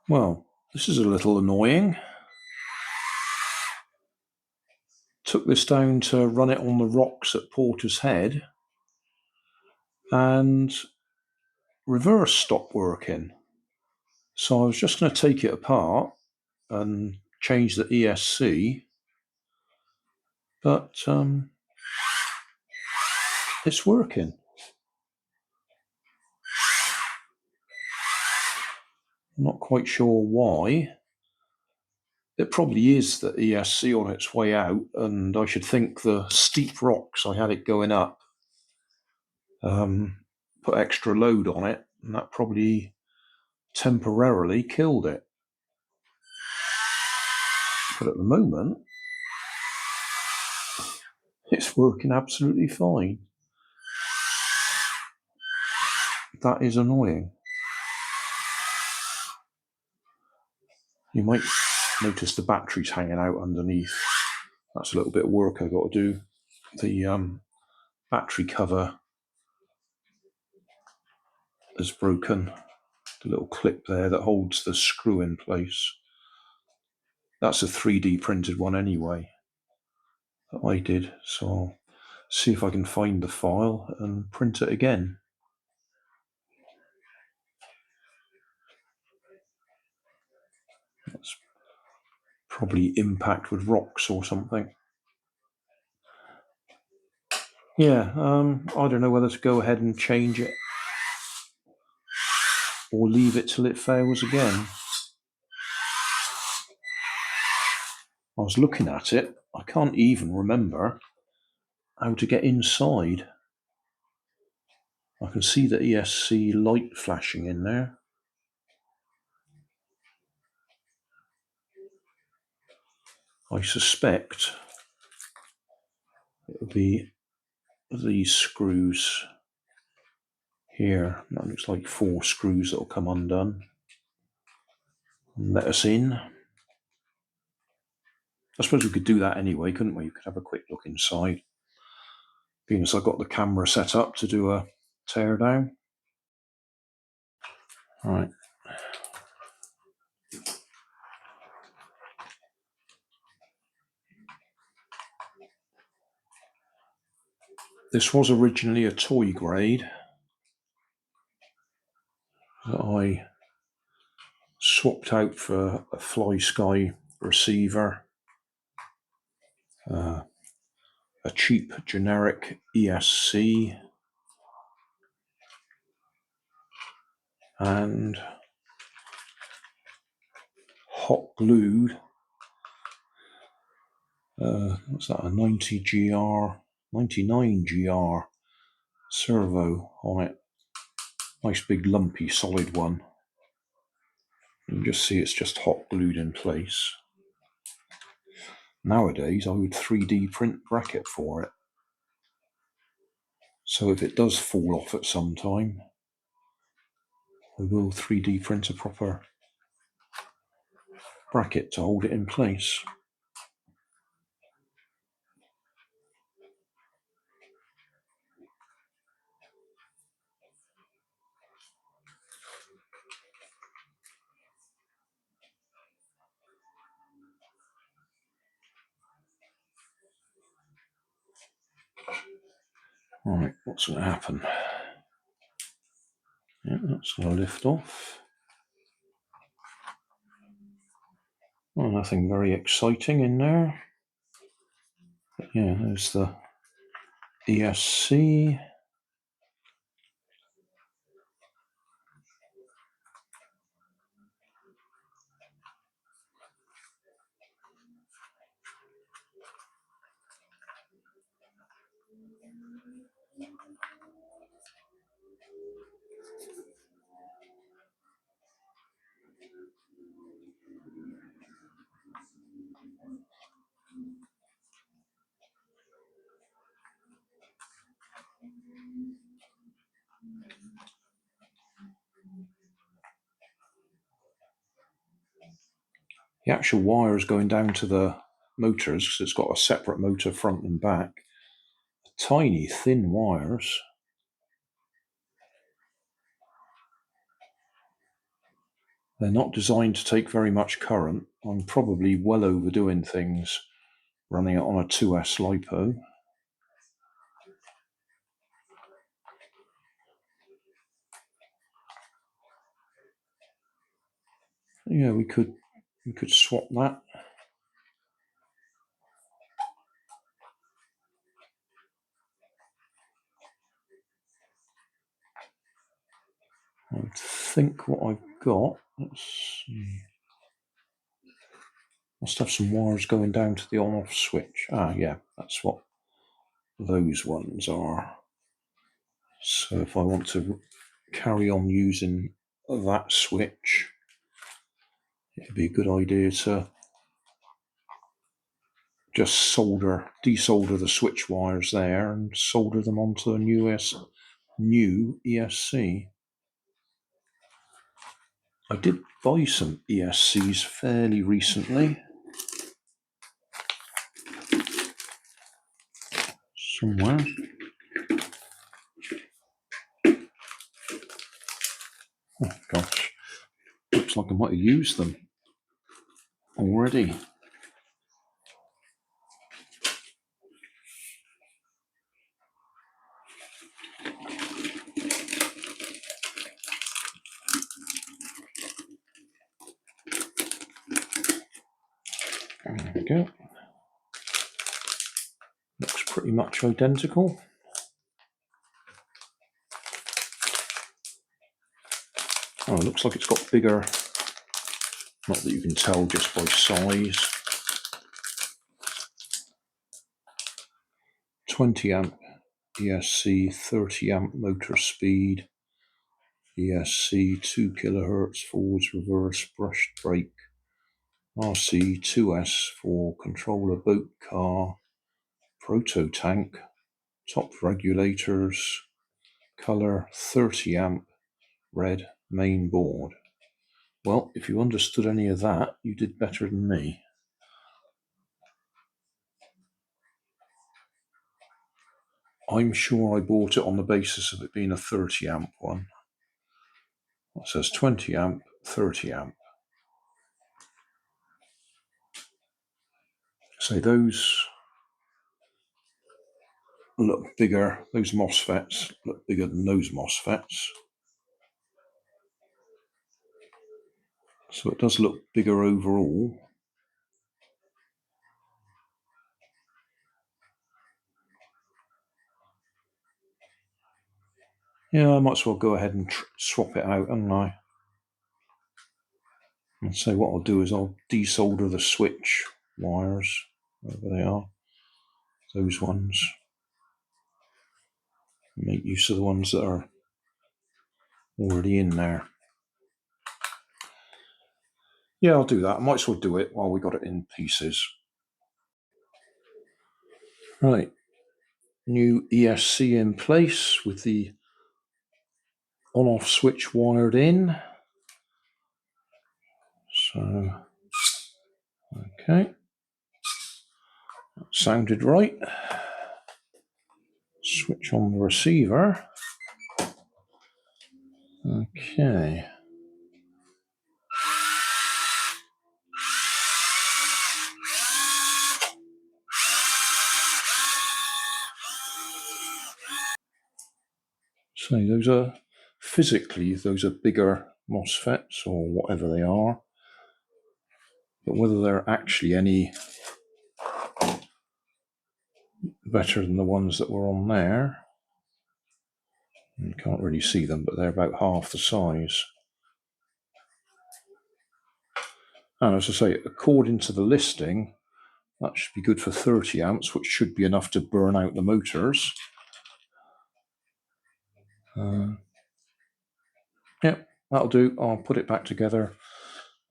Well, this is a little annoying. Took this down to run it on the rocks at Porter's Head, and reverse stopped working. So I was just going to take it apart and change the ESC, but it's working. I'm not quite sure why. It probably is the ESC on its way out, and I should think the steep rocks I had it going up put extra load on it, and that probably temporarily killed it. But at the moment, it's working absolutely fine. That is annoying. You might notice the battery's hanging out underneath. That's a little bit of work I've got to do. The battery cover is broken. The little clip there that holds the screw in place. That's a 3D printed one anyway that I did. So I'll see if I can find the file and print it again. That's probably impact with rocks or something. Yeah, I don't know whether to go ahead and change it or leave it till it fails again. I was looking at it. I can't even remember how to get inside. I can see the ESC light flashing in there. I suspect it'll be these screws here. That looks like 4 screws that'll come undone and let us in. I suppose we could do that anyway, couldn't we? We could have a quick look inside, being as I got the camera set up to do a teardown. Right. This was originally a toy grade that I swapped out for a Fly Sky receiver, a cheap generic ESC, and hot glued what's that, a 99GR servo on it. Nice big lumpy solid one. You can just see it's just hot glued in place. Nowadays I would 3D print bracket for it, so if it does fall off at some time, I will 3D print a proper bracket to hold it in place. Right, what's going to happen? Yeah, that's going to lift off. Well, nothing very exciting in there. But yeah, there's the ESC. The actual wire is going down to the motors because it's got a separate motor front and back. Tiny, thin wires. They're not designed to take very much current. I'm probably well overdoing things running it on a 2S LiPo. Yeah, we could swap that. I think what I've got, let's see, must have some wires going down to the on-off switch. Ah, yeah, that's what those ones are. So if I want to carry on using that switch, it'd be a good idea to just desolder the switch wires there and solder them onto a new ESC. I did buy some ESCs fairly recently. Somewhere. Oh gosh, looks like I might have used them already. There we go. Looks pretty much identical. Oh, it looks like it's got bigger, not that you can tell just by size. 20 amp ESC, 30 amp motor speed, ESC 2 kilohertz forwards reverse brushed brake, RC 2S for controller boat car, proto tank, top regulators, color 30 amp, red, main board. Well, if you understood any of that, you did better than me. I'm sure I bought it on the basis of it being a 30 amp one. It says 20 amp, 30 amp. So those look bigger, those MOSFETs look bigger than those MOSFETs. So it does look bigger overall. Yeah, I might as well go ahead and swap it out, haven't I? And so what I'll do is I'll desolder the switch wires, wherever they are, those ones. Make use of the ones that are already in there. Yeah, I'll do that. I might as well do it while we got it in pieces. Right, new ESC in place with the on-off switch wired in. So, okay, that sounded right. Switch on the receiver. Okay. So those are physically, those are bigger MOSFETs or whatever they are. But whether they're actually any better than the ones that were on there, you can't really see them, but they're about half the size. And as I say, according to the listing, that should be good for 30 amps, which should be enough to burn out the motors. Yep, that'll do. I'll put it back together.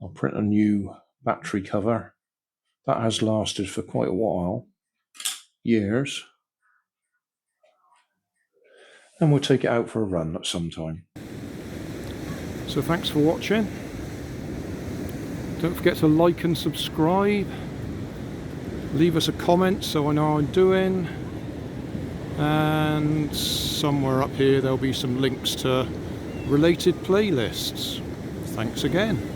I'll print a new battery cover. That has lasted for quite a while, years. And we'll take it out for a run at some time. So thanks for watching. Don't forget to like and subscribe. Leave us a comment so I know how I'm doing. And somewhere up here there'll be some links to related playlists. Thanks again.